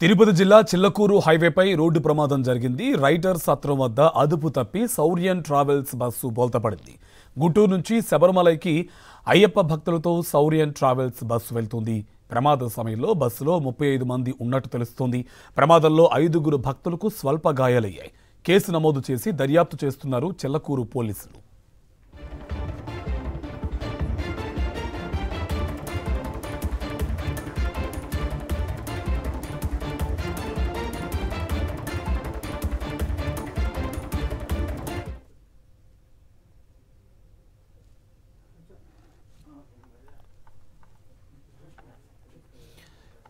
తిరుపతి జిల్లా చిల్లకూరు హైవేపై రోడ్డు ప్రమాదం జరిగింది. రైటర్ సత్రం వద్ద అదుపు తప్పి సౌర్యన్ ట్రావెల్స్ బస్సు బోల్తపడింది. గుంటూరు నుంచి శబరిమలైకి అయ్యప్ప భక్తులతో సౌర్యన్ ట్రావెల్స్ బస్సు వెళ్తుంది. ప్రమాద సమయంలో బస్సులో 35 మంది ఉన్నట్టు తెలుస్తోంది. ప్రమాదంలో 5 భక్తులకు స్వల్ప గాయాలయ్యాయి. కేసు నమోదు చేసి దర్యాప్తు చేస్తున్నారు చిల్లకూరు పోలీసులు.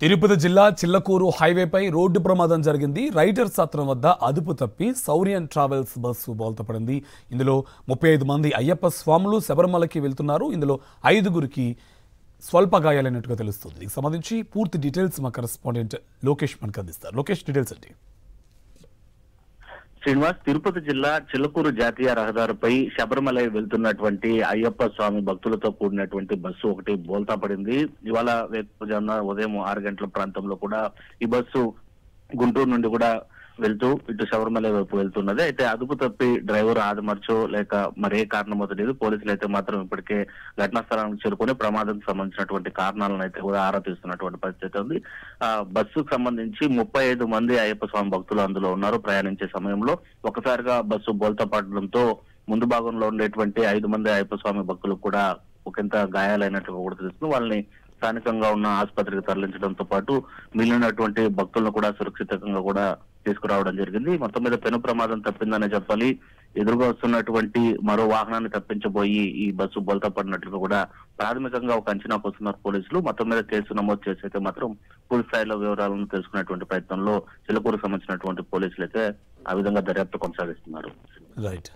తిరుపతి జిల్లా చిల్లకూరు హైవేపై రోడ్డు ప్రమాదం జరిగింది. రైటర్ సత్రం వద్ద అదుపు తప్పి సౌర్యన్ ట్రావెల్స్ బస్సు బోల్తపడింది. ఇందులో 35 మంది అయ్యప్ప స్వాములు శబరిమలకి వెళ్తున్నారు. ఇందులో 5 స్వల్ప గాయాలైనట్టుగా తెలుస్తుంది. దీనికి సంబంధించి పూర్తి డీటెయిల్స్ మా కరెస్పాండెంట్ లోకేష్ మనకు అందిస్తారు. లోకేష్, డీటెయిల్స్ అండి. శ్రీనివాస్, తిరుపతి జిల్లా చిల్లకూరు జాతీయ రహదారిపై శబరిమల వెళ్తున్నటువంటి అయ్యప్ప స్వామి భక్తులతో కూడినటువంటి బస్సు ఒకటి బోల్తా పడింది. ఇవాళ ఉదయం 6 గంటల ప్రాంతంలో కూడా ఈ బస్సు గుంటూరు నుండి కూడా వెళ్తూ ఇటు శబరిమల వైపు వెళ్తున్నది. అయితే అదుపు తప్పి డ్రైవర్ ఆదమర్చో లేక మరే కారణమో తెలియదు. పోలీసులు అయితే మాత్రం ఇప్పటికే ఘటనా స్థలానికి చేరుకుని ప్రమాదానికి సంబంధించినటువంటి కారణాలను అయితే కూడా ఆరా తీస్తున్నటువంటి పరిస్థితి ఉంది. బస్సుకు సంబంధించి 35 మంది అయ్యప్ప స్వామి భక్తులు అందులో ఉన్నారు. ప్రయాణించే సమయంలో ఒకసారిగా బస్సు బోల్తా పడడంతో ముందు భాగంలో ఉండేటువంటి 5 మంది అయ్యప్ప స్వామి భక్తులకు కూడా ఒకంత గాయాలైనట్టుగా కూడా తెలుస్తుంది. వాళ్ళని స్థానికంగా ఉన్న ఆసుపత్రికి తరలించడంతో పాటు మిగిలినటువంటి భక్తులను కూడా సురక్షితంగా కూడా తీసుకురావడం జరిగింది. మొత్తం మీద పెను ప్రమాదం తప్పిందనే చెప్పాలి. ఎదురుగా వస్తున్నటువంటి మరో వాహనాన్ని తప్పించబోయి ఈ బస్సు బోల్తా పడినట్లుగా కూడా ప్రాథమికంగా ఒక అంచనాకు వస్తున్నారు పోలీసులు. మొత్తం మీద కేసు నమోదు చేసి అయితే మాత్రం పూర్తి స్థాయిలో వివరాలను తెలుసుకునేటువంటి ప్రయత్నంలో చిల్లకూరు సంబంధించినటువంటి పోలీసులు అయితే ఆ విధంగా దర్యాప్తు కొనసాగిస్తున్నారు. రైట్.